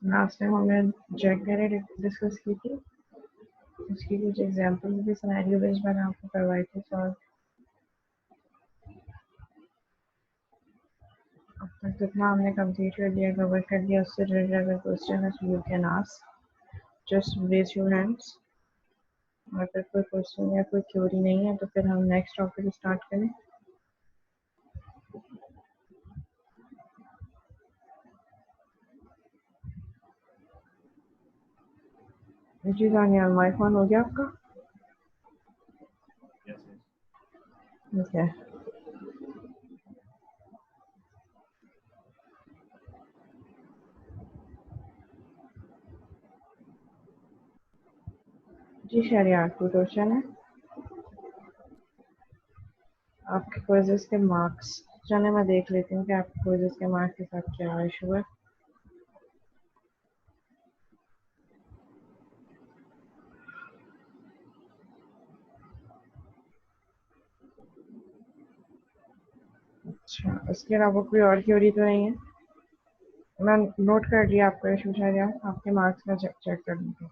Last time हमने जेक array discuss की थी, उसकी कुछ एग्जांपल भी सिनेरियो बेस्ड मैंने आपको करवाई थी सॉल्व। अब तक जितना हमने कंप्लीट कर दिया, कवर कर दिया, उससे रिलेटेड अगर क्वेश्चन है तो you can ask, just raise your hands. अगर कोई क्वेश्चन या कोई थ्योरी नहीं है तो फिर हम नेक्स्ट टॉपिक स्टार्ट करें। जी दानियाल, माइक ऑन हो गया आपका? ठीक है। जी शरियार, कोई क्वेश्चन है? आपके क्विज़ेस के मार्क्स, चलिए मैं देख लेती हूँ कि आपके क्विज़ेस के मार्क्स के साथ क्या इशू है। अच्छा, इसके अलावा कोई और थ्योरी तो नहीं है? मैं नोट कर लिया आपका इशू शरियार, आपके मार्क्स में चेक कर लूँगी।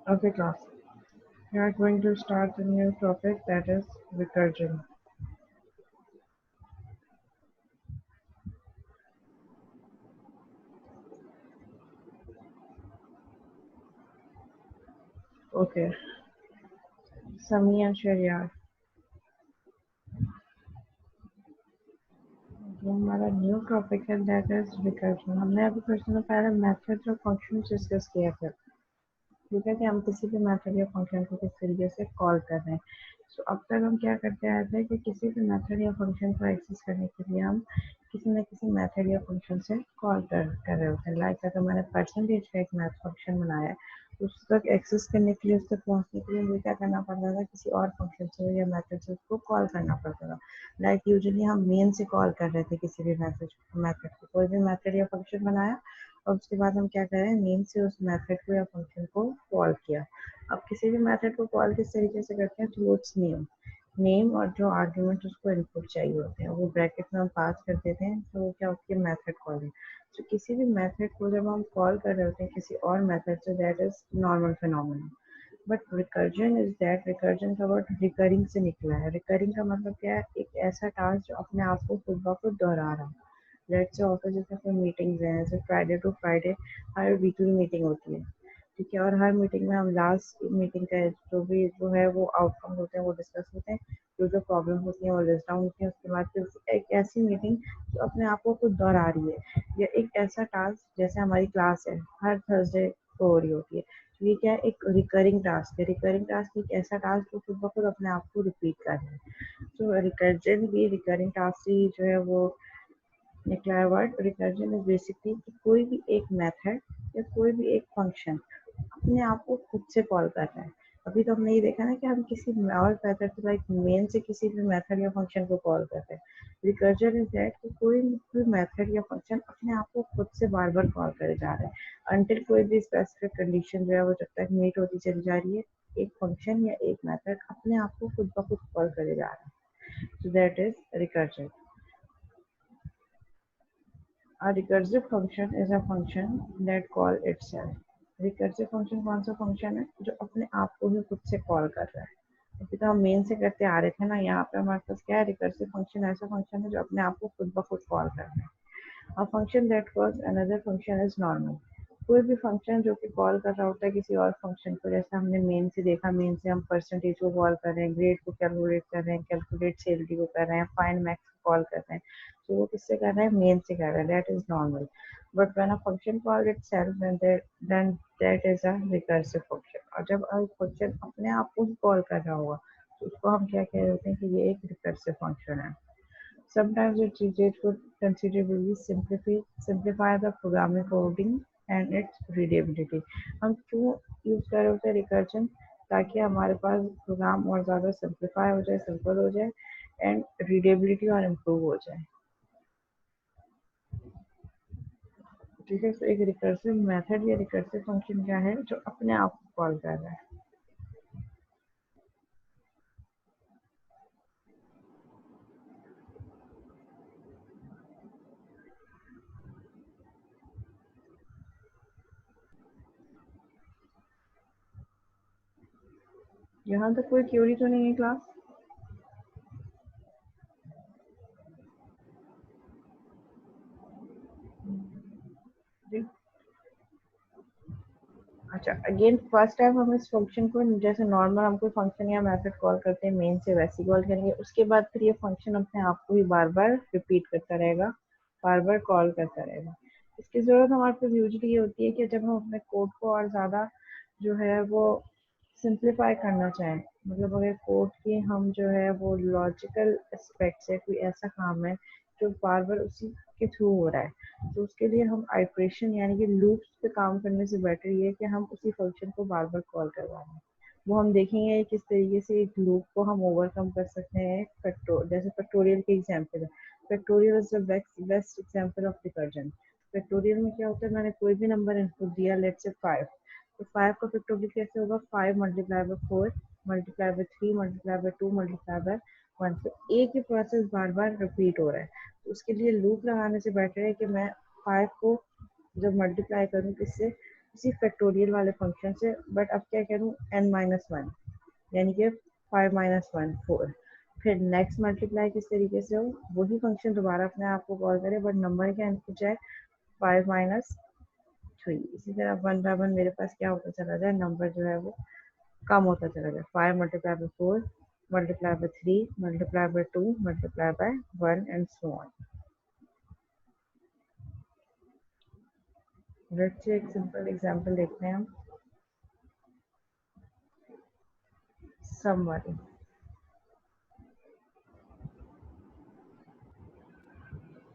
Okay class, we are going to start the new topic, that is recursion. Okay, Sami and Shariar, जो हमारा न्यू टॉपिक है दैट इज रिकर्जन। हमने अभी क्वेश्चन में पहले मेथड और फंक्शन डिस्कस किया था, ठीक है, कि हम किसी भी मेथड या फंक्शन को किस तरीके से कॉल कर रहे हैं। सो अब तक हम क्या करते आए थे कि किसी भी मेथड या फंक्शन को एक्सेस करने के लिए हम किसी न किसी मेथड या फंक्शन से कॉल कर रहे होते हैं। लाइक अगर मैंने परसेंटेज का एक मैथ फंक्शन बनाया है, उस तक एक्सेस करने के लिए, उस तक पहुंचने के लिए मुझे क्या करना पड़ता था, किसी और फंक्शन से या मेथड से उसको कॉल करना पड़ता था। लाइक यूजुअली हम मेन से कॉल कर रहे थे किसी भी मेथड को, कोई भी मेथड या फंक्शन बनाया और उसके बाद हम क्या करें, नेम से उस मेथड को या फंक्शन को कॉल किया। अब किसी भी मेथड को कॉल किस तरीके से करते हैं, थ्रू इट्स नेम और जो आर्ग्यूमेंट उसको इनपुट चाहिए होते हैं वो ब्रैकेट में हम पास कर देते हैं, तो वो क्या होती है, मेथड कॉल है। तो किसी भी मेथड को जब हम कॉल कर रहे होते हैं किसी और मेथड से, that is normal phenomena. But recursion is that, recursion का वर्ड रिकरिंग से निकला है। रिकरिंग का मतलब क्या है, एक ऐसा टास्क जो अपने आप को खुद ब खुद दोहरा रहा है। लेट्स से ऑफिस जैसे कोई मीटिंग्स हैं, जैसे फ्राइडे टू फ्राइडे हर वीकली मीटिंग होती है, ठीक है, और हर मीटिंग में हम लास्ट मीटिंग का जो है वो आउटकम होते हैं वो डिस्कस होते हैं, जो प्रॉब्लम होती है वो लिस्ट डाउन होती है। उसके बाद फिर एक ऐसी मीटिंग जो अपने आप को खुद दोहरा रही है, या एक ऐसा टास्क जैसे हमारी क्लास है हर थर्सडे को हो रही होती है, तो ये क्या है, एक रिकरिंग टास्क है। रिकरिंग टास्क एक ऐसा टास्क जो खुद ब खुद अपने आप को रिपीट कर रहा है। तो रिकर्जन भी रिकरिंग टास्क से जो है वो निकला है वर्ड। रिकर्जन इज बेसिकली कि कोई भी एक मेथड या कोई भी एक फंक्शन अपने आप को खुद से कॉल कर रहा है। अभी तो हमने ये देखा ना कि हम किसी और मेथड से, लाइक मेन से किसी भी मेथड या फंक्शन को कॉल कर रहे हैं। रिकर्जन इज दैट कि कोई भी मेथड या फंक्शन अपने आप को खुद से बार बार कॉल करे जा रहा है, अनटिल कोई भी स्पेसिफिक कंडीशन जो है वो जब तक मीट होती चली जा रही है, एक फंक्शन या एक मेथड अपने आप को खुद ब खुद कॉल करे जा रहा है। So that is recursion. A recursive function is a function that call itself. Recursive function कौन सा फंक्शन है, जो अपने आप को ही खुद से कॉल कर रहा है। अभी तो हम मेन से करते आ रहे थे ना, यहाँ पे हमारे पास क्या है, रिकर्सिव फंक्शन ऐसा फंक्शन है जो अपने आप को खुद ब खुद कॉल कर रहा है। A function that calls another function is normal. कोई भी फंक्शन जो कि कॉल कर रहा होता है किसी और फंक्शन को, जैसे हमने मेन से देखा, मेन से हम परसेंटेज को कॉल कर रहे हैं, ग्रेड को कैलकुलेट कर रहे हैं, कैलकुलेट सैलरी को कर रहे हैं, फाइंड मैक्स को कॉल कर रहे हैं, तो वो किससे कर रहे हैं, मेन से कर रहे हैं, that is normal. But when a function call itself, then that is a recursive function. और जब फंक्शन अपने आप को ही कॉल कर रहा होगा तो उसको हम क्या कह रहे होते हैं कि ये एक रिकर्सिव फंक्शन है। Sometimes it could considerably simplify the programming coding and its readability. हम क्यों यूज कर रहे होते हैं रिकर्जन, ताकि हमारे पास प्रोग्राम और ज़्यादा सिंप्लीफाई हो जाए, सिंपल हो जाए, एंड रीडेबिलिटी और इम्प्रूव हो जाए। ठीक है, तो एक रिकर्सिव मेथड या रिकर्सिव फंक्शन क्या है, जो अपने आप को कॉल कर रहा है। यहाँ तक कोई क्यूरी तो नहीं है क्लास? जी। अच्छा, अगेन फर्स्ट टाइम हम इस फंक्शन को जैसे नॉर्मल हम कोई फंक्शन या मेथड कॉल करते हैं मेन से, वैसे कॉल करेंगे। उसके बाद फिर ये फंक्शन अपने आप को ही बार बार रिपीट करता रहेगा, बार बार कॉल करता रहेगा। इसकी ज़रूरत हमारे पास यूजली ये होती है कि जब हम अपने कोड को और ज़्यादा जो है वो सिंप्लीफाई करना चाहें, मतलब अगर कोड के हम जो है वो लॉजिकल एस्पेक्ट से कोई ऐसा काम है जो बार बार उसी के थ्रू हो रहा है, तो उसके लिए हम आइट्रेशन यानी कि लूप्स पे काम करने से बेटर ये है कि हम उसी फंक्शन को बार बार कॉल करवाएं। वो हम देखेंगे किस तरीके से एक लूप को हम ओवरकम कर सकते हैं। जैसे फैक्टोरियल के एग्जाम्पल है, factorial is the best example of recursion. Factorial में क्या होता है, मैंने कोई भी नंबर इनपुट दिया, लेट्स से 5, तो 5 का फैक्टोरियल कैसे होगा, 5 multiply by 4 multiply by 3 multiply by 2 multiply by 1। तो एक ही प्रोसेस बार बार रिपीट हो रहा है, तो उसके लिए लूप लगाने से बेटर है कि मैं 5 को जब मल्टीप्लाई करूँ किससे, इसी फैक्टोरियल वाले फंक्शन से, बट अब क्या करूँ, n-1, यानी कि 5 माइनस 1 4। फिर नेक्स्ट मल्टीप्लाई किस तरीके से हो, वही फंक्शन दोबारा अपने आप को कॉल करे, बट नंबर क्या इनपुट जाए 5 माइनस 3। इसी तरह 1 बाय 1 मेरे पास क्या होता चला जाए, नंबर जो है वो कम होता चला जाए। 5 multiply by 4 multiply by 3 multiply by 2 multiply by 1 and so on. Let's say एक सिंपल एग्जांपल देखते हैं हम, सम वाली।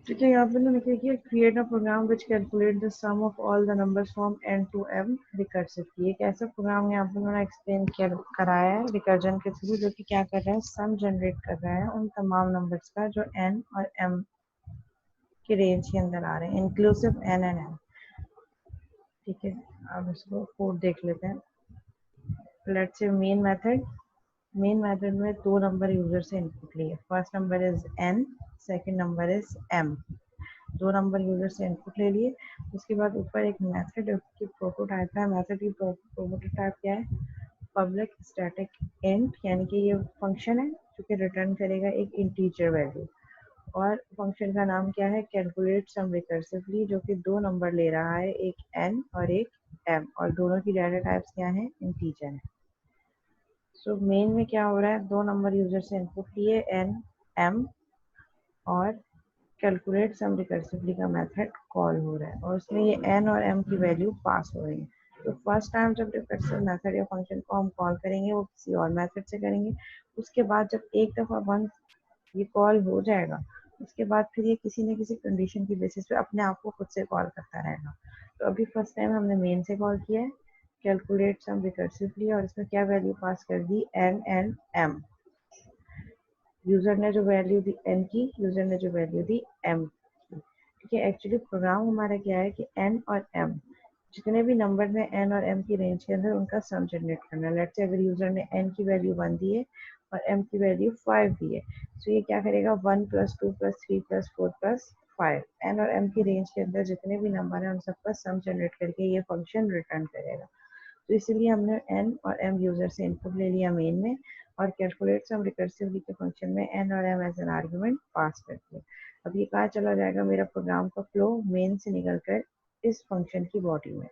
ठीक है, यहाँ पे ना लिखा है create a program which calculate the sum of all the numbers from n to m recursively. एक ऐसा प्रोग्राम यहाँ पे उन्होंने एक्सप्लेन कराया है रिकर्जन के थ्रू, जो कि क्या कर रहा है, सम जनरेट कर रहा है उन तमाम नंबर्स का जो n और m के रेंज के अंदर आ रहे हैं, इंक्लूसिव n एंड m। ठीक है, अब इसको कोड देख लेते हैं। लेट्स से मेन मेथड में दो नंबर यूजर से इनपुट लिए, first number is n, second number is m। दो नंबर यूजर से इनपुट ले लिए। उसके बाद ऊपर एक मेथड की प्रोटोटाइप है, मेथड की प्रोटोटाइप क्या है, पब्लिक स्टैटिक इंट, यानी कि ये फंक्शन है जो कि रिटर्न करेगा एक इंटीजर वैल्यू। और फंक्शन का नाम क्या है, कैलकुलेट सम रिकर्सिवली, जो कि दो नंबर ले रहा है, एक n और एक m, और दोनों की डाटा टाइप्स क्या है, इंटीजर है। सो मेन में क्या हो रहा है, दो नंबर यूजर से इनपुट लिए n m, और कैलकुलेट सम रिकर्सिवली का मेथड कॉल हो रहा है, और उसमें ये n और m की वैल्यू पास हो रही है। तो फर्स्ट टाइम जब रिकर्सिव मेथड या फंक्शन को हम कॉल करेंगे वो किसी और मेथड से करेंगे। उसके बाद जब एक दफ़ा वन ये कॉल हो जाएगा, उसके बाद फिर ये किसी न किसी कंडीशन की बेसिस पे अपने आप को खुद से कॉल करता रहेगा। तो अभी फर्स्ट टाइम हमने मेन से कॉल किया है, कैलकुलेट सम रिकर्सिवली, और इसमें क्या वैल्यू पास कर दी, n एंड m। यूजर ने जो वैल्यू दी n की, यूजर ने जो वैल्यू दी m की। ठीक है, एक्चुअली प्रोग्राम हमारा क्या है कि n और m जितने भी नंबर में n और m की रेंज के अंदर उनका सम जनरेट करना है। लेट्स से अगर यूजर ने n की वैल्यू 1 दी है और m की वैल्यू 5 दी है, तो ये क्या करेगा, 1 plus 2 plus 3 plus 4 plus 5, n और m की रेंज के अंदर जितने भी नंबर हैं उन सबका सम जनरेट करके ये फंक्शन रिटर्न करेगा। तो इसीलिए हमने n और m यूजर से इनपुट ले लिया मेन में, और कैलकुलेट सम रिकर्सिवली के फंक्शन में n और m एज एन आर्गुमेंट पास कर दिया। अब ये कहाँ चला जाएगा, मेरा प्रोग्राम का फ्लो मेन से निकल कर इस फंक्शन की बॉडी में,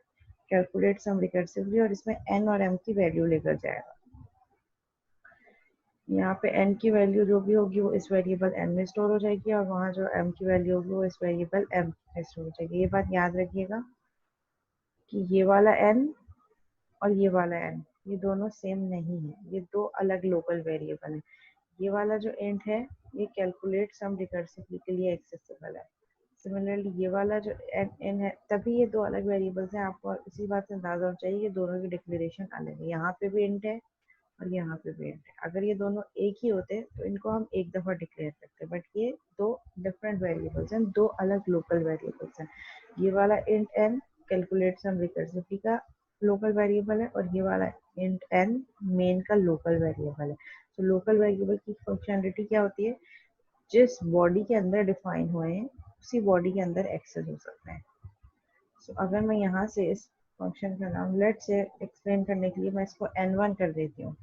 कैलकुलेट सम रिकर्सिवली, और इसमें n और m की वैल्यू लेकर जाएगा। यहाँ पे n की वैल्यू जो भी होगी वो इस वेरिएबल n में स्टोर हो जाएगी, और वहाँ जो m की वैल्यू होगी वो इस वेरिएबल m में स्टोर हो जाएगी। ये बात याद रखिएगा कि ये वाला n और ये वाला n, ये दोनों सेम नहीं है, ये दो अलग लोकल वेरिएबल हैं। ये वाला जो इंट है ये कैलकुलेट सम रिकर्सिवली के लिए एक्सेसिबल है। सिमिलरली ये वाला जो n है, तभी ये दो अलग वेरिएबल्स हैं। आपको इसी बात से अंदाजा होना चाहिए कि दोनों की डिक्लेरेशन अलग है। यहाँ पे भी इंट है और यहाँ पे भी इंट है। अगर ये दोनों एक ही होते तो इनको हम एक दफ़ा डिक्लेयर करते, बट ये दो डिफरेंट वेरिएबल्स हैं, दो अलग लोकल वेरिएबल्स हैं। ये वाला int n calculate sum recursively का लोकल वेरिएबल है, और ये वाला इंट n मेन का लोकल वेरिएबल है। तो लोकल वेरिएबल की फंक्शनलिटी क्या होती है, जिस बॉडी के अंदर डिफाइन हुए हैं उसी बॉडी के अंदर एक्सेस हो सकते हैं। तो अगर मैं यहाँ से इस फंक्शन का नाम लेट से एक्सप्लेन करने के लिए मैं इसको n1 कर देती हूँ,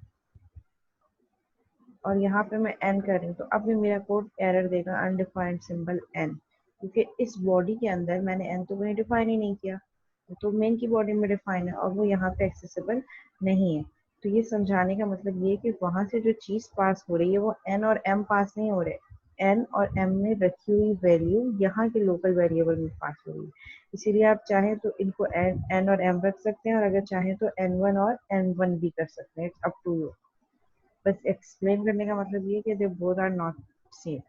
और यहाँ पे मैं n कर रही हूँ, तो अब भी मेरा कोड एरर देगा अनडिफाइंड सिंबल n, क्योंकि इस बॉडी के अंदर मैंने n तो कहीं डिफाइन ही नहीं किया, तो मेन की बॉडी में डिफाइन है और वो यहाँ पे एक्सेसिबल नहीं है। तो ये समझाने का मतलब ये है कि वहाँ से जो चीज़ पास हो रही है वो n और m पास नहीं हो रहे, n और m में रखी हुई वैल्यू यहाँ के लोकल वेरिएबल में पास हो रही है। इसीलिए आप चाहें तो इनको n और m रख सकते हैं, और अगर चाहें तो n1 और n1 भी कर सकते हैं, अप टू यू। बस एक्सप्लेन करने का मतलब ये कि they both are not same.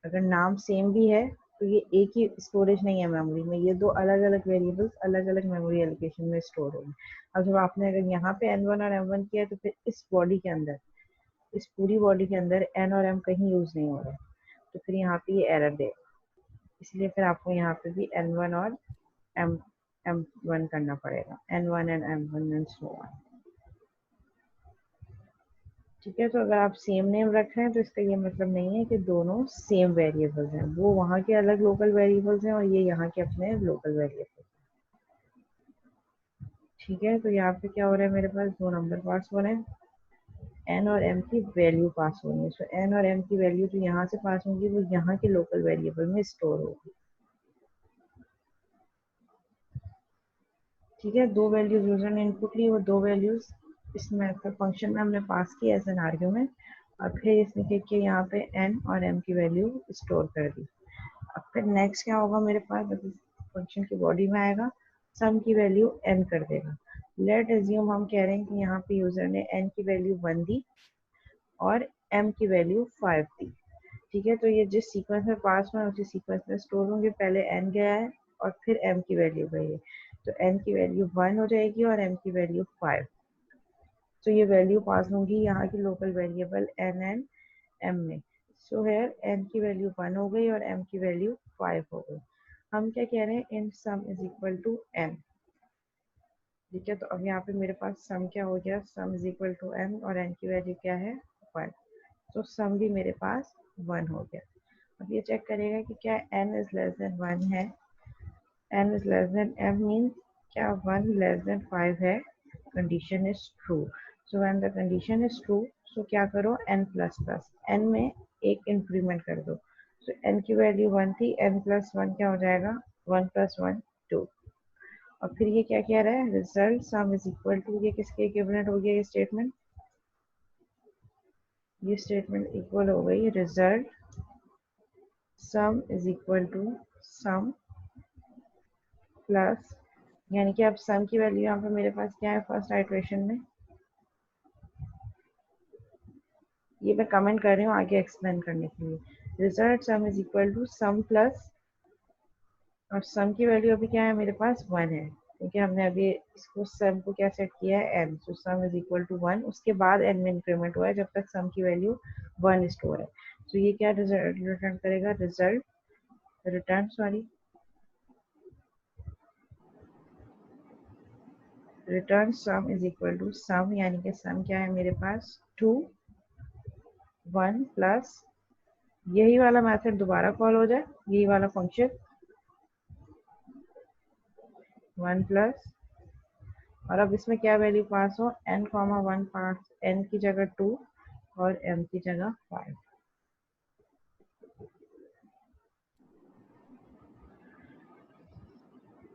अगर नाम सेम भी है तो ये एक ही स्टोरेज नहीं है मेमोरी में, ये दो अलग अलग वेरिएबल्स अलग अलग मेमोरी एलोकेशन में स्टोर होंगे। अब जब आपने अगर यहाँ पे n1 और m1 किया है तो फिर इस बॉडी के अंदर, इस पूरी बॉडी के अंदर n और m कहीं यूज नहीं हो रहा है, तो फिर यहाँ पे ये एरर देगा। इसलिए फिर आपको यहाँ पे भी n1 और m1 करना पड़ेगा, n1 and m1 and so on. ठीक है, तो अगर आप सेम नेम रख रहे हैं तो इसका ये मतलब नहीं है कि दोनों सेम वेरिएबल्स हैं, वो वहाँ के अलग लोकल वेरिएबल्स हैं और ये यहाँ के अपने लोकल वेरिएबल्स। ठीक है, तो यहाँ पे क्या हो रहा है, मेरे पास दो नंबर पास हो रहे हैं, n और m की वैल्यू पास हो रही है। सो n और m की वैल्यू जो यहाँ से पास होंगी वो यहाँ के लोकल वेरिएबल में स्टोर होगी। ठीक है, दो वैल्यूज यूजर ने इनपुट ली, वो दो वैल्यूज इस मेथड फंक्शन में हमने पास की एज एन आर्ग्यूमेंट, और फिर इसने क्या किया, यहाँ पे n और m की वैल्यू स्टोर कर दी। अब फिर नेक्स्ट क्या होगा, मेरे पास फंक्शन की बॉडी में आएगा, सम की वैल्यू n कर देगा। लेट एज्यूम हम कह रहे हैं कि यहाँ पे यूजर ने n की वैल्यू 1 दी और m की वैल्यू 5 दी। ठीक है, तो ये जिस सीक्वेंस में पास हुआ है उसी सीक्वेंस में स्टोर होंगे, पहले n गया है और फिर m की वैल्यू गई है, तो n की वैल्यू 1 हो जाएगी और m की वैल्यू 5। तो ये वैल्यू पास होंगी यहाँ की local variable n and m में। सो हेयर n की वैल्यू 1 हो गई और m की वैल्यू 5 हो गई। हम क्या कह रहे हैं, int sum is equal to n। ठीक है, तो अब यहाँ पे मेरे पास सम क्या हो गया, sum is equal to n और n की वैल्यू क्या है, 1। तो सम भी मेरे पास 1 हो गया। अब ये चेक करेगा कि क्या n इज लेस देन 1 है, n is less than m means क्या 1 less than 5 है, condition is true। so when the condition is true, so क्या करो, n plus plus n में एक इंक्रीमेंट कर दो। so n की वैल्यू 1 थी, n plus 1 क्या हो जाएगा, 1 plus 1 2। और फिर ये क्या कह रहा है, result sum is equal to, ये किसके इक्विवेलेंट हो गया, ये स्टेटमेंट इक्वल हो गई result sum is equal to sum plus, यानी कि अब सम की वैल्यू यहाँ पे मेरे पास क्या है फर्स्ट आइट्रेशन में, ये मैं कमेंट कर रही हूँ आगे एक्सप्लेन करने के लिए। Result sum is equal to sum plus, और सम की वैल्यू अभी क्या है मेरे पास 1 है, क्योंकि हमने अभी इसको सम को क्या सेट किया है n, तो सम इज इक्वल टू 1, उसके बाद n में इंक्रीमेंट हुआ है जब तक सम की वैल्यू 1 स्टोर है। तो ये क्या रिजल्ट रिटर्न करेगा, return sum is equal to sum, यानी कि सम क्या है मेरे पास 2 1 प्लस, यही वाला मेथड दोबारा कॉल हो जाए, यही वाला फंक्शन 1 प्लस, और अब इसमें क्या वैल्यू पास हो, n कॉमा 1 पास, n की जगह 2 और m की जगह 5।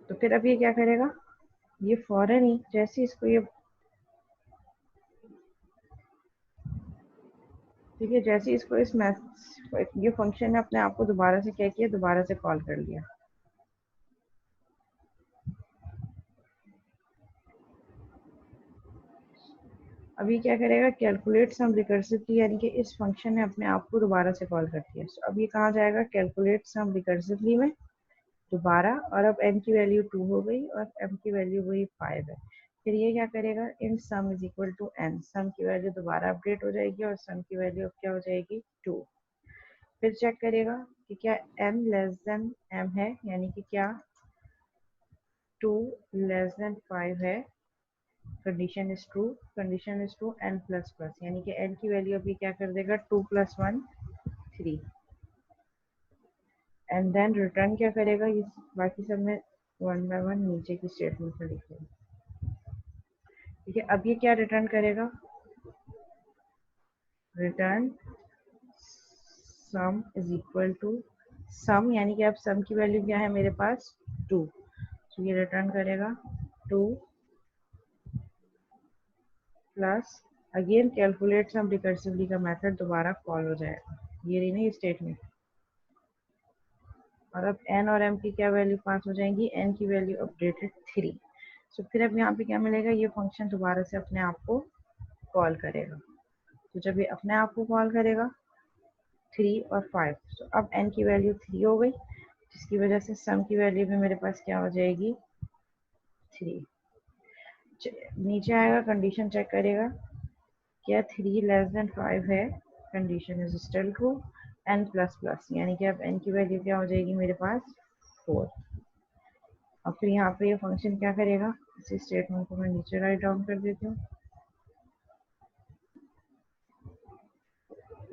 तो फिर अब ये क्या करेगा, ये फौरन ही जैसे इसको ये, ठीक है, जैसे इसको इस मैथ ये फंक्शन ने अपने आप को दोबारा से क्या किया, दोबारा से कॉल कर लिया। अभी क्या करेगा, कैलकुलेट सम रिकर्सिवली, यानी कि इस फंक्शन ने अपने आप को दोबारा से कॉल कर दिया। तो अब ये कहाँ जाएगा, कैलकुलेट सम रिकर्सिवली में दोबारा, और अब n की वैल्यू 2 हो गई और m की वैल्यू वही 5 है। फिर ये क्या करेगा, int sum is equal to n, sum की वैल्यू दोबारा अपडेट हो जाएगी और सम की वैल्यू अब क्या हो जाएगी 2। फिर चेक करेगा कि क्या n लेस देन m है, यानी कि क्या 2 लेस देन 5 है, condition is true, n plus plus, यानी कि n की वैल्यू अभी क्या कर देगा, 2 प्लस 1 3, एंड देन रिटर्न क्या करेगा, ये बाकी सब में 1 बाय 1 नीचे की स्टेटमेंट में लिखेगा। ठीक है, अब ये क्या रिटर्न करेगा, return sum is equal to sum, यानी कि अब सम की वैल्यू क्या है मेरे पास 2, तो ये रिटर्न करेगा 2 plus again calculate sum recursively का मेथड दोबारा कॉल हो जाएगा, ये रही ना ये स्टेटमेंट। और अब n और m की क्या वैल्यू पास हो जाएंगी, n की वैल्यू अपडेटेड 3। तो फिर अब यहाँ पे क्या मिलेगा, ये फंक्शन दोबारा से अपने आप को कॉल करेगा। तो जब ये अपने आप को कॉल करेगा 3 और 5, तो अब n की वैल्यू 3 हो गई, जिसकी वजह से सम की वैल्यू भी मेरे पास क्या हो जाएगी 3। नीचे आएगा, कंडीशन चेक करेगा, क्या 3 लेस देन 5 है, condition is still true, n plus plus, यानी कि अब n की वैल्यू क्या हो जाएगी मेरे पास 4। और फिर यहाँ पे ये फंक्शन क्या करेगा, इसी स्टेटमेंट को मैं नीचे राइट डाउन कर देती हूँ,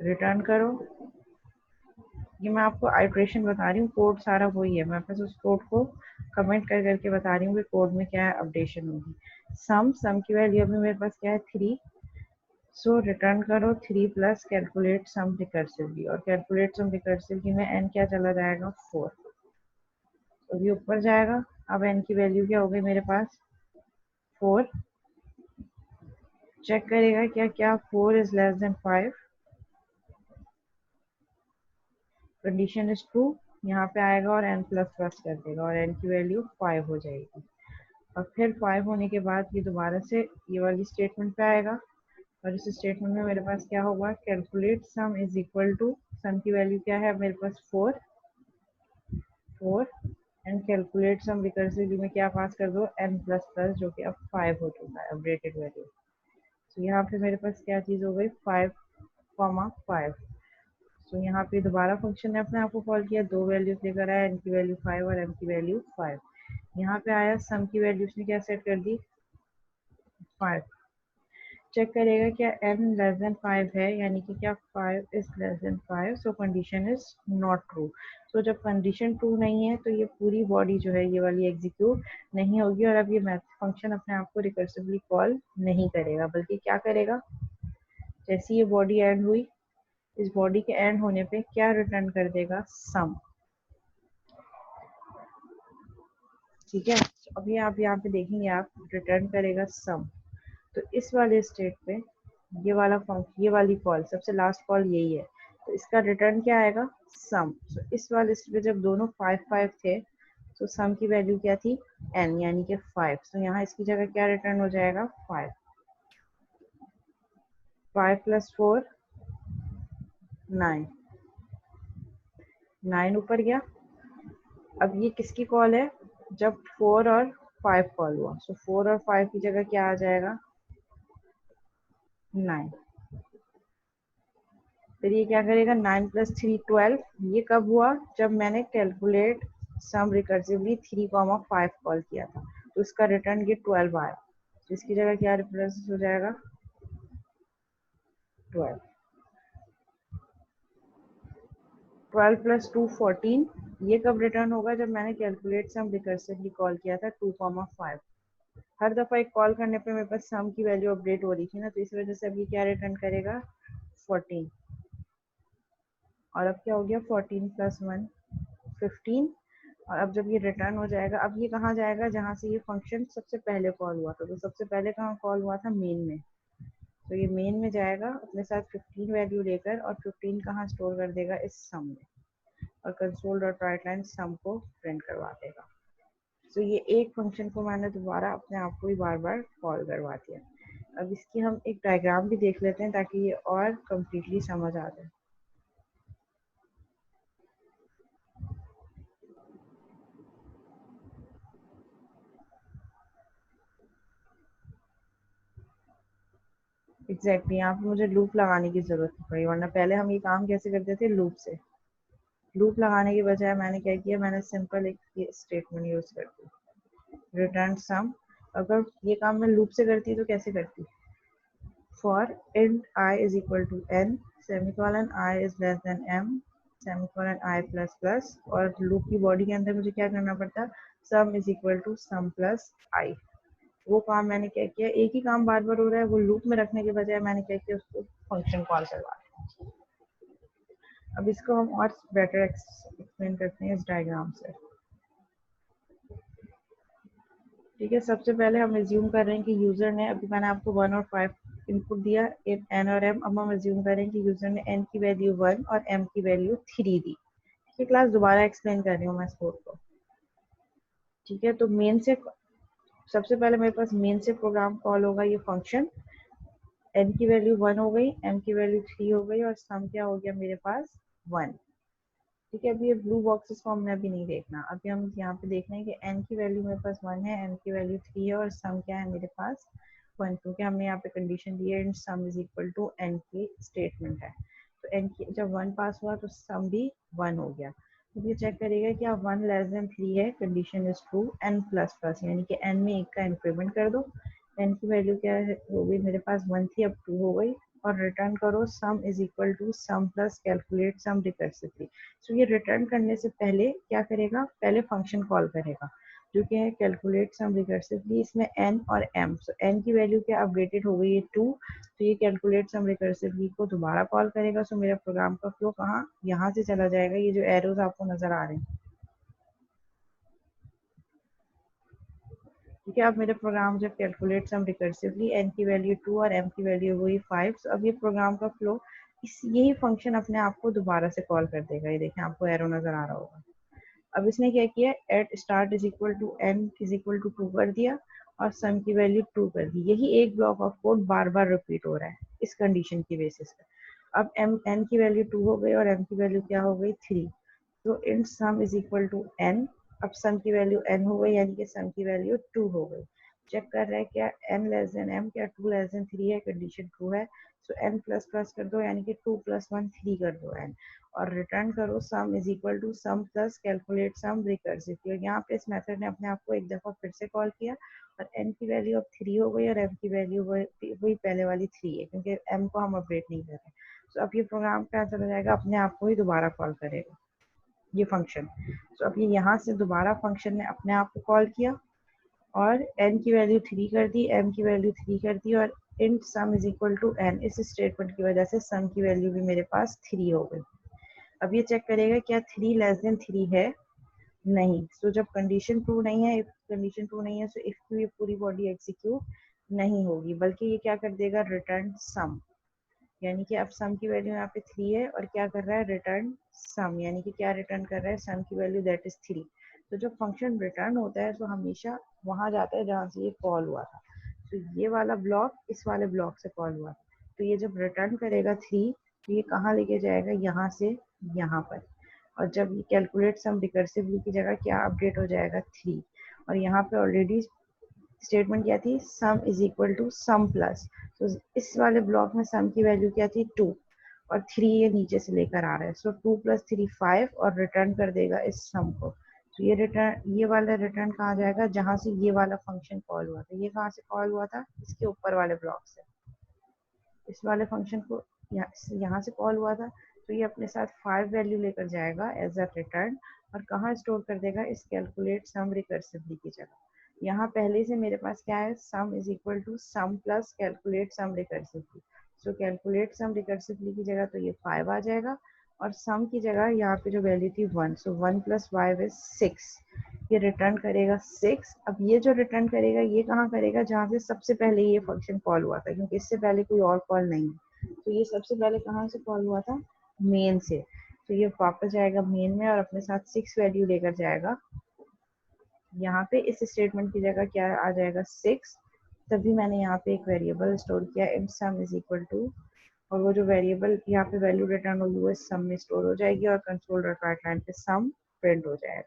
रिटर्न करो। ये मैं आपको आइट्रेशन बता रही हूँ, कोड सारा वही है, मैं बस उस कोड को कमेंट कर करके बता रही हूँ कि कोड में क्या अपडेशन होगी। सम की वैल्यू अभी मेरे पास क्या है 3, सो रिटर्न करो 3 प्लस कैलकुलेट सम रिकर्सिवली, और कैलकुलेट सम रिकर्सिवली में n क्या चला जाएगा 4, तो ये ऊपर जाएगा। अब n की वैल्यू क्या हो गई मेरे पास 4, चेक करेगा क्या क्या 4 is less than 5, condition is true, यहाँ पे आएगा और n प्लस प्लस कर देगा और n की वैल्यू 5 हो जाएगी। और फिर 5 होने के बाद ये दोबारा से ये वाली स्टेटमेंट पे आएगा, और इस स्टेटमेंट में मेरे पास क्या होगा, calculate sum is equal to, sum की वैल्यू क्या है मेरे पास 4 एंड कैलकुलेट सम रिकर्सिवली में क्या पास कर दो n प्लस प्लस, जो कि अब 5 हो चुका है अपडेटेड वैल्यू। तो यहाँ पे मेरे पास क्या चीज़ हो गई 5,5। तो यहाँ पे दोबारा फंक्शन ने अपने आप को कॉल किया, दो वैल्यूज लेकर आया, n की वैल्यू 5 और m की वैल्यू 5। यहाँ पे आया सम की वैल्यू उसने क्या सेट कर दी 5, चेक करेगा क्या n लेस देन 5 है, यानी कि क्या 5 is less than 5, so condition is not true. So जब कंडीशन ट्रू नहीं है तो ये पूरी बॉडी जो है ये वाली एग्जीक्यूट नहीं होगी, और अब ये मैथ फंक्शन अपने आप को रिकर्सिवली कॉल नहीं करेगा, बल्कि क्या करेगा, जैसी ये बॉडी एंड हुई, इस बॉडी के एंड होने पे क्या रिटर्न कर देगा सम। ठीक है, तो अभी आप यहाँ पे देखेंगे, आप रिटर्न करेगा सम, तो इस वाले स्टेट पे ये वाला फंक्शन, ये वाली कॉल, सबसे लास्ट कॉल यही है, तो इसका रिटर्न क्या आएगा सम। तो इस वाले स्टेट पे जब दोनों 5 थे, तो सम की वैल्यू क्या थी n, यानी कि 5, तो यहाँ इसकी जगह क्या रिटर्न हो जाएगा 5, 5 प्लस 4 9, 9 ऊपर गया। अब ये किसकी कॉल है, जब 4 और 5 कॉल हुआ, तो 4 और 5 की जगह क्या आ जाएगा 9। फिर ये क्या करेगा 9 प्लस 3 12, ये कब हुआ, जब मैंने कैलकुलेट सम रिकर्सिवली 3,5 कॉल किया था, तो इसका रिटर्न ये 12 आया, तो इसकी जगह क्या रिप्लेस हो जाएगा 12, 12 प्लस 2 14, ये कब रिटर्न होगा, जब मैंने कैलकुलेट सम रिकर्सिवली कॉल किया था 2,5। हर दफ़ा एक कॉल करने पे मेरे पास सम की वैल्यू अपडेट हो रही थी ना, तो इस वजह से अब ये क्या रिटर्न करेगा 14, और अब क्या हो गया 14 प्लस 1 15। और अब जब ये रिटर्न हो जाएगा, अब ये कहाँ जाएगा, जहाँ से ये फंक्शन सबसे पहले कॉल हुआ था, तो सबसे पहले कहाँ कॉल हुआ था मेन में, तो ये मेन में जाएगा अपने साथ 15 वैल्यू लेकर, और 15 कहाँ स्टोर कर देगा इस सम में, और कंसोल डॉट राइट लाइन सम को प्रिंट करवा देगा। तो ये एक फंक्शन को मैंने दोबारा अपने आप को ही बार बार कॉल करवा दिया। अब इसकी हम एक डायग्राम भी देख लेते हैं ताकि ये और कम्प्लीटली समझ आ जाए। एग्जैक्टली यहाँ पे मुझे लूप लगाने की जरूरत पड़ी, वरना पहले हम ये काम कैसे करते थे लूप से। लूप लगाने की बजाय मैंने क्या किया, मैंने सिंपल एक स्टेटमेंट यूज कर दी, रिटर्न सम। अगर ये काम मैं लूप से करती तो कैसे करती, for int I is equal to n, semicolon I is less than m, semicolon I plus plus, और लूप की बॉडी के अंदर मुझे क्या करना पड़ता, sum is equal to sum plus I। वो काम मैंने क्या किया, एक ही काम बार बार हो रहा है, वो लूप में रखने के बजाय मैंने क्या किया, उसको फंक्शन कॉल करवा दिया। अब इसको हम और बेटर एक्सप्लेन करते हैं इस डायग्राम से। ठीक है, सबसे पहले हम एज्यूम कर रहे हैं कि यूजर ने, अभी मैंने आपको 1 और 5 इनपुट दिया, एन और एम। अब हम एज्यूम करें कि यूजर ने एन की वैल्यू 1 और एम की वैल्यू 3 दी। ये क्लास दोबारा एक्सप्लेन कर रही हूँ मैं इस कोड को। ठीक है, तो मेन से सबसे पहले मेरे पास मेन से प्रोग्राम कॉल होगा ये फंक्शन। एन की वैल्यू 1 हो गई, एम की वैल्यू 3 हो गई और सम क्या हो गया मेरे पास 1। ठीक है, अभी ये ब्लू बॉक्सेस को हमने अभी नहीं देखना, अभी हम यहाँ पे देख रहे हैं कि एन की वैल्यू मेरे पास 1 है, एम की वैल्यू 3 है और सम क्या है मेरे पास 1, क्योंकि हमने यहाँ पे कंडीशन दी है and sum is equal to n की स्टेटमेंट है। तो एन की जब 1 पास हुआ तो सम भी 1 हो गया। तो ये चेक करेगा कि आप 1 लेस देन 3 है, condition is true, n plus plus यानी कि एन में एक का इंक्रीमेंट कर दो। एन की वैल्यू क्या है हो गई मेरे पास 1 थी, अब 2 हो गई, और रिटर्न करो sum is equal to sum plus calculate sum recursively. तो ये रिटर्न करने से पहले क्या करेगा, पहले फंक्शन कॉल करेगा जो कि है कैलकुलेट सम रिकर्सिवली। इसमें एन और एम, सो एन की वैल्यू क्या अपडेटेड हो गई है 2, तो ये कैलकुलेट सम रिकर्सिवली को दोबारा कॉल करेगा। सो मेरा प्रोग्राम का फ्लो कहाँ, यहाँ से चला जाएगा, ये जो एरोज आपको नजर आ रहे हैं। ठीक है, अब मेरे प्रोग्राम जब कैलकुलेट सम रिकर्सिवली, एन की वैल्यू 2 और एम की वैल्यू हुई 5, तो अब ये प्रोग्राम का फ्लो इस यही फंक्शन अपने आप को दोबारा से कॉल कर देगा। ये देखें आपको एरो नजर आ रहा होगा। अब इसने क्या किया, at start is equal to n is equal to 2 कर दिया और सम की वैल्यू 2 कर दी। यही एक block of code bar bar repeat हो रहा है इस कंडीशन की बेसिस पे। अब एम एन की वैल्यू 2 हो गई और एम की वैल्यू क्या हो गई 3, तो int sum is equal to n. अब सम की वैल्यू एन हो गई यानी कि सम की वैल्यू 2 हो गई। चेक कर रहे हैं क्या एन लेस देन एम, क्या 2 लेस देन 3 है, कंडीशन ट्रू है। सो एन प्लस प्लस कर दो यानी कि 2 प्लस 1 3 कर दो एन, और रिटर्न करो sum is equal to sum plus calculate sum recursive. यहाँ पे इस मेथड ने अपने आप को एक दफा फिर से कॉल किया और एन की वैल्यू अब 3 हो गई और एम की वैल्यू वही पहले वाली 3 है, क्योंकि एम को हम अपडेट नहीं कर रहे। तो अब ये प्रोग्राम क्या चला जाएगा, अपने आप को ही दोबारा कॉल करेगा ये फंक्शन। तो अब ये यहाँ से दोबारा फंक्शन ने अपने आप को कॉल किया और n की वैल्यू 3 कर दी, m की वैल्यू 3 कर दी और int sum is equal to n। इस स्टेटमेंट की वजह से सम की वैल्यू भी मेरे पास 3 हो गई। अब ये चेक करेगा क्या 3 लेस देन 3 है, नहीं। तो जब कंडीशन ट्रू नहीं है, कंडीशन ट्रू नहीं है, तो इफ की ये पूरी बॉडी एग्जीक्यूट नहीं होगी, बल्कि ये क्या कर देगा, रिटर्न सम। यानी कि अब सम की वैल्यू यहाँ पे 3 है और क्या कर रहा है, रिटर्न सम, यानी कि क्या रिटर्न कर रहा है, सम की वैल्यू दैट इज 3। तो जब फंक्शन रिटर्न होता है तो हमेशा वहां जाता है जहाँ से ये कॉल हुआ था। तो ये वाला ब्लॉक इस वाले ब्लॉक से कॉल हुआ था, तो ये जब रिटर्न करेगा 3, तो ये कहाँ लेके जाएगा, यहाँ से यहाँ पर। और जब ये कैलकुलेट सम रिकर्सिवली की जगह क्या अपडेट हो जाएगा 3, और यहाँ पे ऑलरेडी स्टेटमेंट क्या थी, sum is equal to sum plus. तो इस वाले ब्लॉक में सम की वैल्यू क्या थी 2 और 3 ये नीचे से लेकर आ रहा है। सो 2 प्लस 3 5 और रिटर्न कर देगा इस सम को। तो ये रिटर्न, ये वाला रिटर्न कहाँ जाएगा, जहां से ये वाला फंक्शन कॉल हुआ था। ये कहाँ से कॉल हुआ था, इसके ऊपर वाले ब्लॉक से। इस वाले फंक्शन को यहाँ से कॉल हुआ था, तो ये अपने साथ 5 वैल्यू लेकर जाएगा एज अ रिटर्न और कहाँ स्टोर कर देगा, इस कैलकुलेट सम रिकर्सिवली की जगह। यहाँ पहले से मेरे पास क्या है, sum is equal to sum plus calculate sum recursively. So calculate sum recursively की जगह तो ये 5 आ जाएगा और सम की जगह यहाँ पे जो वैल्यू थी 1, सो 1 प्लस 5 इज 6। ये रिटर्न करेगा 6। अब ये जो रिटर्न करेगा ये कहाँ करेगा, जहाँ से सबसे पहले ये फंक्शन कॉल हुआ था, क्योंकि इससे पहले कोई और कॉल नहीं है। तो ये सबसे पहले कहाँ से कॉल हुआ था, मेन से। तो ये वापस जाएगा मेन में और अपने साथ 6 वैल्यू लेकर जाएगा यहाँ पे। इस स्टेटमेंट की जगह क्या आ जाएगा 6। तभी मैंने यहाँ पे एक वेरिएबल स्टोर किया int sum is equal to, और वो जो वेरिएबल यहाँ पे वैल्यू रिटर्न होगी वो इस सम में स्टोर हो जाएगी और कंसोल डॉट राइट लाइन पे सम प्रिंट हो जाएगा।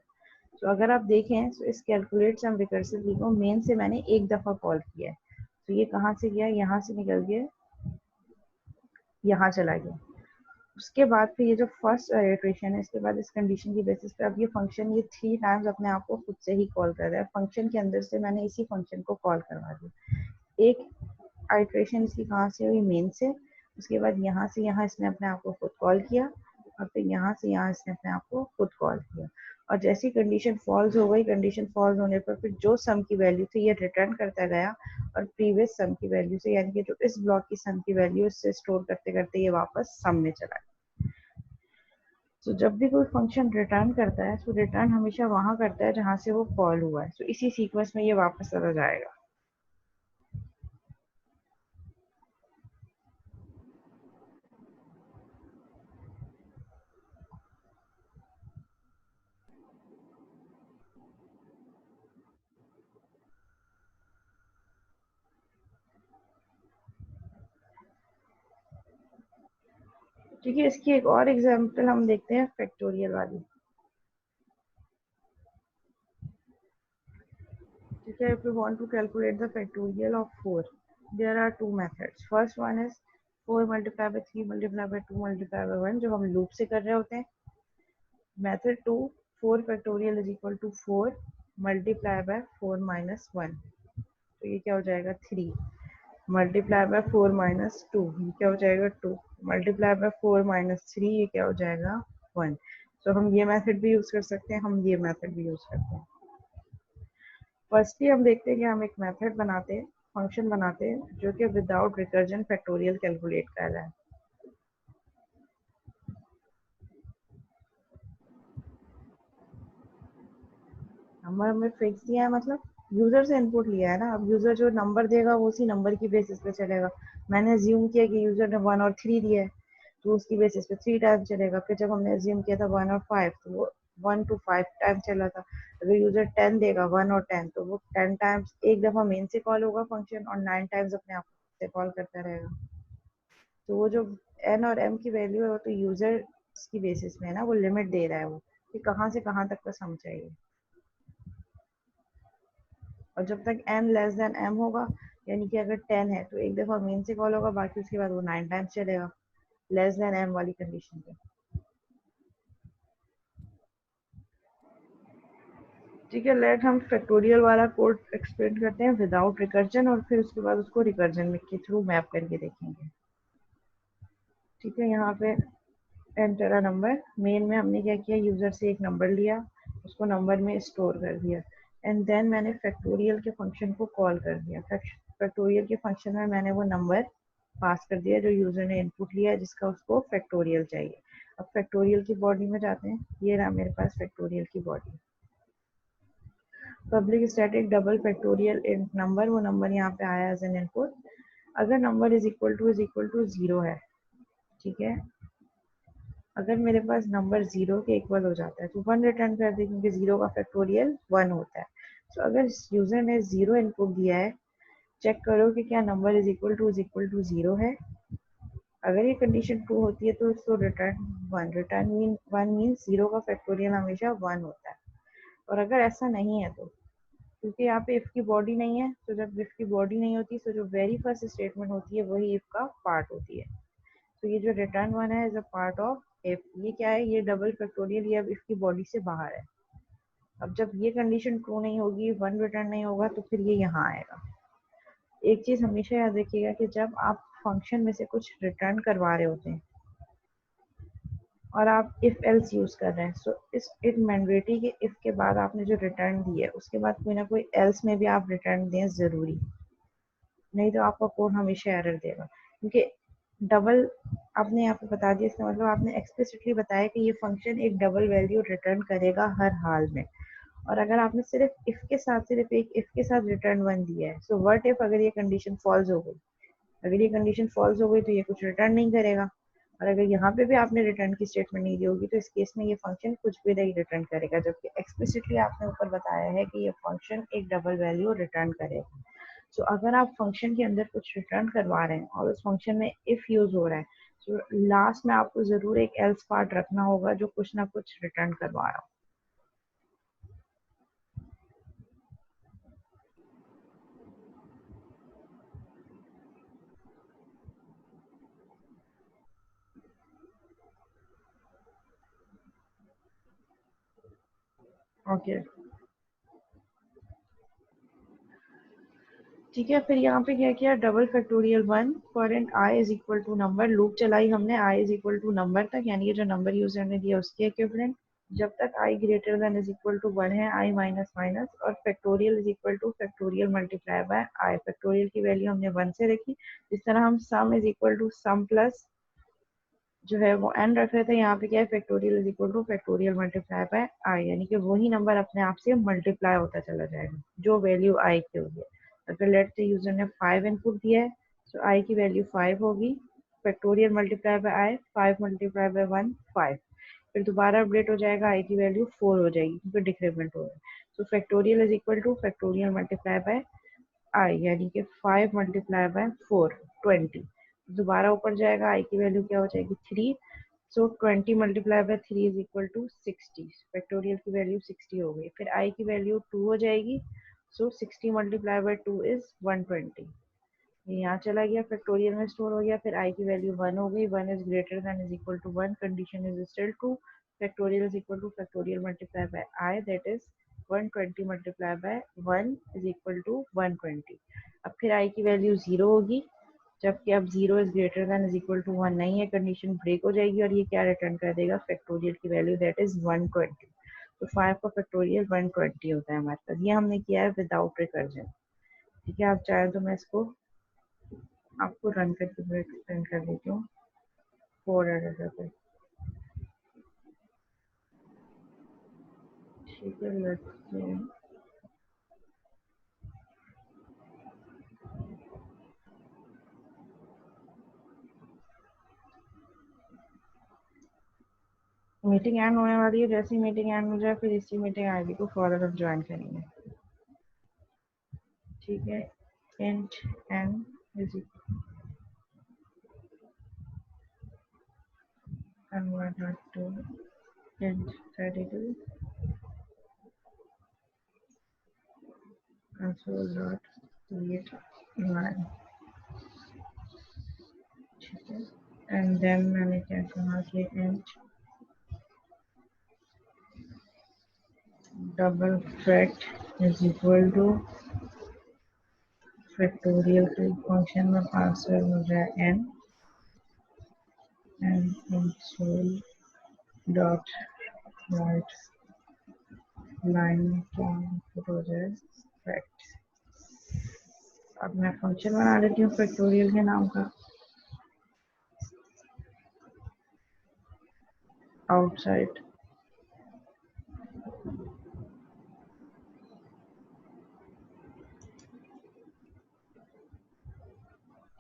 तो अगर आप देखें तो इस कैलकुलेट सम रिकर्सिवली को मेन से मैंने एक दफा कॉल किया है, तो ये कहाँ से गया, यहाँ से निकल गया, यहाँ चला गया। उसके बाद फिर ये जो फर्स्ट इटरेशन है, इसके बाद इस कंडीशन की बेसिस पे अब ये फंक्शन ये 3 टाइम्स अपने आप को खुद से ही कॉल कर रहा है। फंक्शन के अंदर से मैंने इसी फंक्शन को कॉल करवा दिया। एक आइट्रेशन इसकी कहाँ से हुई, मेन से। उसके बाद यहाँ से यहाँ इसने अपने आप को खुद कॉल किया और फिर यहाँ से यहाँ इसने अपने आप को खुद कॉल किया। और जैसी कंडीशन फॉल्स हो गई, कंडीशन फॉल्स होने पर फिर जो सम की वैल्यू थी ये रिटर्न करता गया और प्रीवियस सम की वैल्यू से, यानी कि जो इस ब्लॉक की सम की वैल्यू, इससे स्टोर करते करते ये वापस सम में चला गया। तो जब भी कोई फंक्शन रिटर्न करता है तो रिटर्न हमेशा वहां करता है जहां से वो कॉल हुआ है, तो इसी सीक्वेंस में ये वापस चला जाएगा। ठीक है, इसकी एक और एग्जांपल हम देखते हैं फैक्टोरियल वाली। ठीक है, if you want to calculate the factorial of 4, there are two methods. First one is 4 multiplied by 3 multiplied by 2 multiplied by 1, जो हम लूप से कर रहे होते हैं। Method 2, 4 factorial is equal to 4 multiply by 4 minus 1, तो ये क्या हो जाएगा 3 मल्टीप्लाई बाय 4 माइनस 2, ये क्या हो जाएगा 2 मल्टीप्लाई बाय 4 माइनस 3, ये क्या हो जाएगा 1। तो हम ये मेथड भी यूज कर सकते हैं, हम ये मेथड भी यूज करते हैं। फर्स्टली हम देखते हैं कि हम एक मेथड बनाते हैं, फंक्शन बनाते हैं जो कि विदाउट रिकर्जन फैक्टोरियल कैलकुलेट कर रहा है। नंबर हमें फिक्स दिया है, मतलब यूजर से इनपुट लिया है ना। अब यूजर जो नंबर देगा वो उसी नंबर की बेसिस पे चलेगा। मैंने अज्यूम किया कि यूजर ने 1 और 3 दिया है, तो उसकी बेसिस पे 3 टाइम चलेगा। फिर जब हमने अज्यूम किया था 1 और 5, तो वो 1 to 5 टाइम चला था। अगर यूजर 10 देगा, 1 और 10, तो वो 10 टाइम्स एक दफा मेन से कॉल होगा फंक्शन, और 9 टाइम्स अपने आप से कॉल करता रहेगा। तो वो जो एन और एम की वैल्यू है वो तो यूजर की बेसिस में है ना, वो लिमिट दे रहा है वो कि कहाँ से कहाँ तक का सम चाहिए। और जब तक एन लेस देन एम होगा, यानी कि अगर 10 है तो एक दफा मेन से कॉल होगा, बाकी उसके बाद वो 9 टाइम्स चलेगा लेस देन एम वाली कंडीशन पे। ठीक है, लेट हम फैक्टोरियल वाला कोड एक्सप्लेन करते हैं विदाउट रिकर्जन, और फिर उसके बाद उसको रिकर्जन में के थ्रू मैप करके देखेंगे। ठीक है, यहाँ पे एंटर अ नंबर, मेन में हमने क्या किया, यूजर से एक नंबर लिया, उसको नंबर में स्टोर कर दिया, एंड देन मैंने फैक्टोरियल के फंक्शन को कॉल कर दिया। फैक्टोरियल के फंक्शन में मैंने वो नंबर पास कर दिया जो यूजर ने इनपुट लिया, जिसका उसको फैक्टोरियल चाहिए। अब फैक्टोरियल की बॉडी में जाते हैं, ये रहा मेरे पास फैक्टोरियल की body. Public static double factorial int number, वो नंबर यहाँ पे आया एज एन इनपुट। अगर नंबर इज इक्वल टू 0 है, ठीक है, अगर मेरे पास नंबर 0 के इक्वल हो जाता है तो 1 रिटर्न कर दे, क्योंकि 0 का फैक्टोरियल 1 होता है। तो अगर यूजर ने 0 इनपुट दिया है, चेक करो कि क्या नंबर इज इक्वल टू 0 है। अगर ये कंडीशन ट्रू होती है तो इसको रिटर्न 1, रिटर्न मीन 1 मीन्स 0 का फैक्टोरियल हमेशा 1 होता है। और अगर ऐसा नहीं है तो, क्योंकि यहाँ पे इफ की बॉडी नहीं है, तो जब इफ की बॉडी नहीं होती तो जो वेरी फर्स्ट स्टेटमेंट होती है वही इफ का पार्ट होती है। तो ये जो रिटर्न 1 है as a part of if, ये क्या है, ये डबल फैक्टोरियल, ये अब इफ की बॉडी से बाहर है। अब जब ये कंडीशन ट्रू नहीं होगी, 1 रिटर्न नहीं होगा, तो फिर ये यहाँ आएगा। एक चीज हमेशा याद रखिएगा कि जब आप फंक्शन में से कुछ रिटर्न करवा रहे होते हैं और आप इफ एल्स यूज कर रहे हैं, सो इस इट मैंडेटरी कि इफ के बाद आपने जो रिटर्न दी है उसके बाद कोई ना कोई एल्स में भी आप रिटर्न दें जरूरी, नहीं तो आपका कोड हमेशा एरर देगा। क्योंकि डबल आपने यहाँ पे बता दिया, इसका मतलब आपने एक्सप्लिसिटली बताया कि ये फंक्शन एक डबल वैल्यू रिटर्न करेगा हर हाल में। और अगर आपने सिर्फ इफ के साथ, सिर्फ एक इफ के साथ रिटर्न 1 दिया है, सो व्हाट इफ अगर ये कंडीशन फॉल्स हो गई, अगर ये कंडीशन फॉल्स हो गई तो ये कुछ रिटर्न नहीं करेगा। और अगर यहाँ पे भी आपने रिटर्न की स्टेटमेंट नहीं दी होगी, तो इस केस में ये फंक्शन कुछ भी नहीं रिटर्न करेगा, जबकि एक्सप्लिसिटली आपने ऊपर बताया है कि ये फंक्शन एक डबल वैल्यू रिटर्न करेगा। सो अगर आप फंक्शन के अंदर कुछ रिटर्न करवा रहे हैं और उस फंक्शन में इफ यूज हो रहा है, तो लास्ट में आपको जरूर एक एल्स पार्ट रखना होगा जो कुछ ना कुछ रिटर्न करवा रहा हो। ओके, ठीक है, फिर यहाँ पे क्या किया, double factorial 1 for and i is equal to number, loop चलाई हमने i is equal to number तक, यानी कि जो नंबर यूजर ने दिया उसके इक्विवेलेंट। जब तक i greater than is equal to 1 है, i माइनस माइनस और factorial is equal to factorial multiply by i। Factorial की वैल्यू हमने 1 से रखी, जिस तरह हम sum is equal to sum plus जो है वो n रख रहे थे, यहाँ पे क्या है factorial is equal to factorial multiply by i, यानी कि वही नंबर अपने आप से मल्टीप्लाई होता चला जाएगा जो वैल्यू i की होगी। अगर लेट से यूजर ने 5 इनपुट दिया है तो i की वैल्यू 5 होगी, factorial multiply by i 5 multiply by 1 5, फिर दोबारा अपडेट हो जाएगा i की वैल्यू 4 हो जाएगी क्योंकि डिक्रीमेंट हो रहा है। तो factorial is equal to factorial multiply by i, यानी कि 5 मल्टीप्लाई बाय 4 20, दोबारा ऊपर जाएगा i की वैल्यू क्या हो जाएगी 3, so 20 multiply by 3 is equal to 60, factorial की वैल्यू 60 हो गई। फिर i की वैल्यू 2 हो जाएगी, सो 60 मल्टीप्लाई बाय 2 इज 120, ये यहाँ चला गया फैक्टोरियल में स्टोर हो गया। फिर i की वैल्यू 1 हो गई, 1 is greater than is equal to 1, condition is still true, factorial is equal to factorial multiply by i, that is 120 multiply by 1 is equal to 120। अब फिर i की वैल्यू 0 होगी, जबकि अब 0 is greater than is equal to 1 नहीं है, condition break हो जाएगी और ये क्या रिटर्न कर देगा फैक्टोरियल की वैल्यू दैट इज 120। तो 5 का फैक्टोरियल 120 होता है हमारे पास, ये हमने किया है विदाउट रिकर्जन। ठीक है, आप चाहें तो मैं इसको आपको रन करके एक्सप्लेन कर देती हूँ 4 एडिटर पे। ठीक है, लेट्स से मीटिंग एंड होने वाली है, जैसे ही मीटिंग एंड हो जाए फिर इसी मीटिंग आईडी को फॉरवर्ड अब ज्वाइन करेंगे। ठीक है, int n is converted to int 32 console dot create line। ठीक है, एंड देन मैंने क्या कहा कि int double fact is equal to factorial के फंक्शन में पासवर्ड हो जाए n and console dot right line का हो जाए फैक्ट। अब मैं फंक्शन बना लेती हूँ फैक्टोरियल के नाम का, आउटसाइड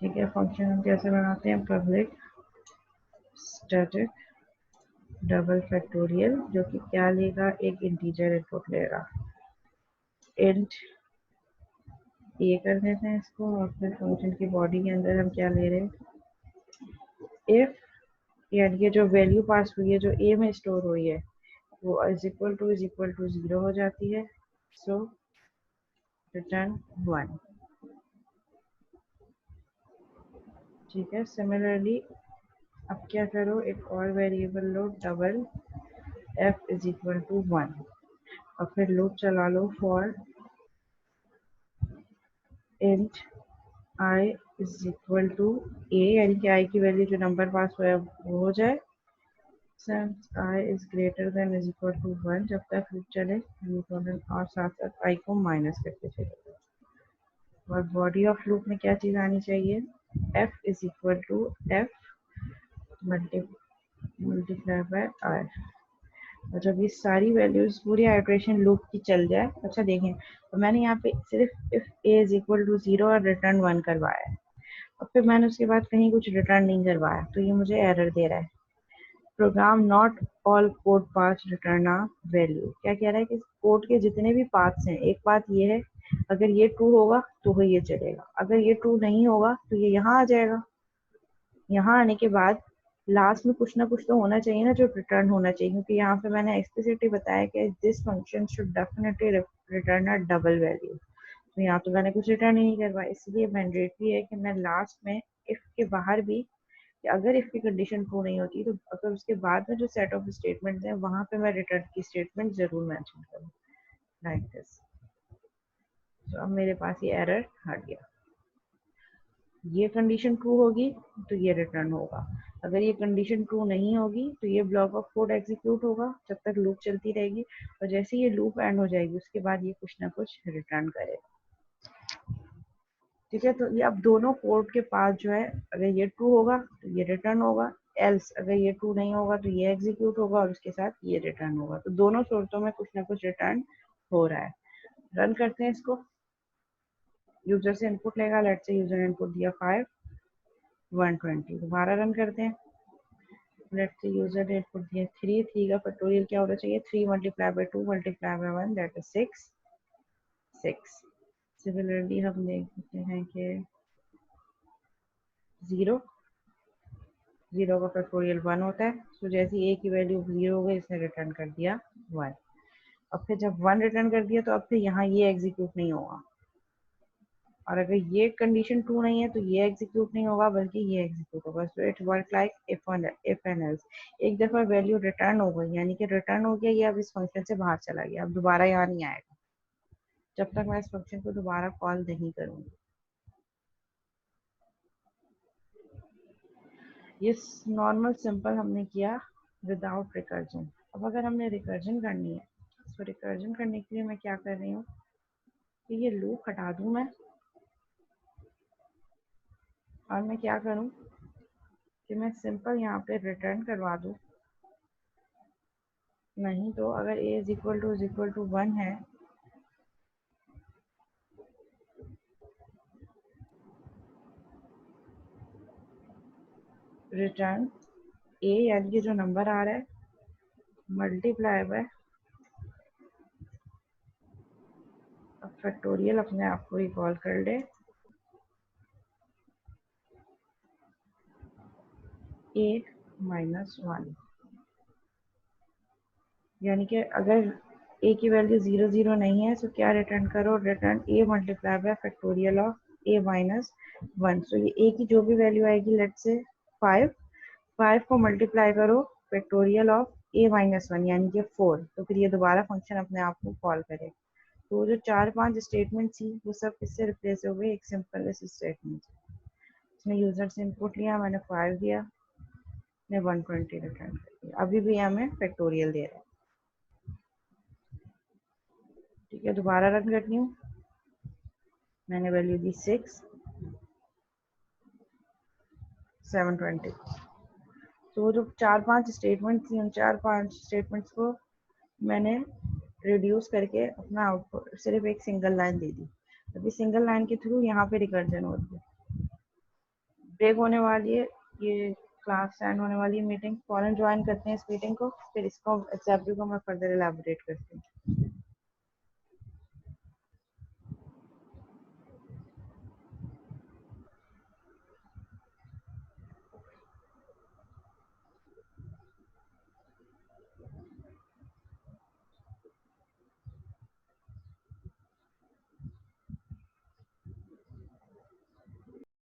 ठीक है। फंक्शन हम कैसे बनाते हैं, पब्लिक स्टैटिक डबल फैक्टोरियल, जो कि क्या लेगा, एक इंटीजर इनपुट लेगा, इंट ये कर देते हैं इसको, और फिर फंक्शन की बॉडी के अंदर हम क्या ले रहे हैं, इफ यानी कि जो वैल्यू पास हुई है जो ए में स्टोर हुई है वो इज इक्वल टू 0 हो जाती है, सो रिटर्न 1। ठीक है, सिमिलरली अब क्या करो, एक और वेरिएबल लो double f is equal to 1 और फिर लूप चला लो for int i is equal to a, यानी कि i की वैल्यू जो नंबर पास हुआ है वो हो जाए, since i is greater than is equal to 1, जब तक लूप चले और साथ साथ i को माइनस करके चले। और बॉडी ऑफ लूप में क्या चीज़ आनी चाहिए, f is equal to f multiply by i। और जब ये सारी वैल्यूज पूरी आइट्रेशन लूप की चल जाए, अच्छा देखें तो मैंने यहाँ पे सिर्फ if a is equal to 0 और रिटर्न 1 करवाया है, और फिर मैंने उसके बाद कहीं कुछ रिटर्न नहीं करवाया, तो ये मुझे एरर दे रहा है, program not all code path return a value. क्या कह रहा है कि कोड के जितने भी पाथ्स हैं, एक बात ये है अगर ये ट्रू होगा तो ये चलेगा, अगर ये ट्रू नहीं होगा तो ये यहाँ आ जाएगा, यहाँ आने के बाद लास्ट में कुछ ना कुछ तो होना चाहिए ना जो रिटर्न होना चाहिए, क्योंकि यहाँ पे मैंने एक्सप्लिसिटली बताया कि this function should definitely return a double value, तो यहाँ तो मैंने कुछ रिटर्न ही नहीं करवाया, इसलिए मैंडेटरी है कि मैं लास्ट में इफ के बाहर भी, कि अगर इफ की कंडीशन ट्रू नहीं होती तो अगर उसके बाद में जो सेट ऑफ स्टेटमेंट है वहां पे मैं रिटर्न की स्टेटमेंट जरूर मेंशन करूँ, लाइक दिस। तो अब मेरे पास ये एरर हट गया, ये कंडीशन ट्रू होगी तो ये रिटर्न होगा, अगर ये कंडीशन ट्रू नहीं होगी तो ये ब्लॉक ऑफ कोड एग्जीक्यूट होगा जब तक लूप चलती रहेगी, और जैसे ये लूप एंड हो जाएगी उसके बाद ये कुछ ना कुछ रिटर्न करेगा। ठीक है, तो ये अब दोनों कोड के पास जो है, अगर ये ट्रू होगा तो ये रिटर्न होगा, एल्स अगर ये ट्रू नहीं होगा तो ये एग्जीक्यूट होगा और उसके साथ ये रिटर्न होगा। तो दोनों सूरतों में कुछ ना कुछ रिटर्न हो रहा है। रन करते हैं इसको। यूजर से इनपुट लेगा, लेट से यूजर ने इनपुट दिया 5 120। दोबारा रन करते हैं। लेट से यूजर ने इनपुट दिया 3, 3 का फैक्टोरियल क्या होना चाहिए, 3 multiply by 2 multiply by 1 that is 6 6। Similarly हम देख सकते हैं कि 0 0 का फैक्टोरियल 1 होता है। तो जैसे a की वैल्यू 0 हो गई, इसने रिटर्न कर दिया 1। अब फिर जब 1 रिटर्न कर दिया तो अब फिर यहाँ ये एग्जीक्यूट नहीं होगा, और अगर ये कंडीशन ट्रू नहीं है तो ये एग्जीक्यूट नहीं होगा बल्कि ये एग्जीक्यूट होगा। So it work like if and else. एक दफा वैल्यू रिटर्न हो गई यानी कि रिटर्न हो गया, ये अब इस फंक्शन से बाहर चला गया, अब दोबारा यहाँ नहीं आएगा जब तक मैं इस फंक्शन को दोबारा कॉल नहीं करूँगी। ये नॉर्मल सिंपल हमने किया विदाउट रिकर्जन। अब अगर हमने रिकर्जन करनी है, तो रिकर्जन करने के लिए मैं क्या कर रही हूँ कि ये लूप हटा दूँ मैं, और मैं क्या करूँ कि मैं सिंपल यहाँ पे रिटर्न करवा दूँ। नहीं तो अगर a इज इक्वल टू 1 है रिटर्न a यानी कि जो नंबर आ रहा है मल्टीप्लाई बाय, फैक्टोरियल अपने आप को रिकॉल कर ले, a माइनस 1। यानी कि अगर a की वैल्यू 0 0 नहीं है तो क्या रिटर्न करो, return a multiply by factorial of a minus 1। सो ये a की जो भी वैल्यू आएगी, लेट से 5 5 को मल्टीप्लाई करो फैक्टोरियल ऑफ a माइनस 1 यानी कि 4, तो फिर ये दोबारा फंक्शन अपने आप को कॉल करे। तो जो 4-5 स्टेटमेंट थी वो सब किससे रिप्लेस हो गई, एक सिंपल स्टेटमेंट। इसने यूजर से इनपुट लिया, मैंने 5 दिया, ने 120 रिटर्न कर दिया। अभी भी हमें फैक्टोरियल दे रहा है। ठीक है, दोबारा रन करती हूँ। मैंने वैल्यू दी 6 720। तो वो जो 4-5 स्टेटमेंट थी उन 4-5 स्टेटमेंट्स को मैंने रिड्यूस करके अपना आउटपुट सिर्फ एक सिंगल लाइन दे दी। अभी सिंगल लाइन के थ्रू यहाँ पे रिकर्जन हो रही है। ब्रेक होने वाली है, ये क्लास एंड होने वाली है, मीटिंग फौरन ज्वाइन करते हैं इस मीटिंग को, फिर इसको एग्जाम्पल को मैं फर्दर एलैबोरेट करती हूँ।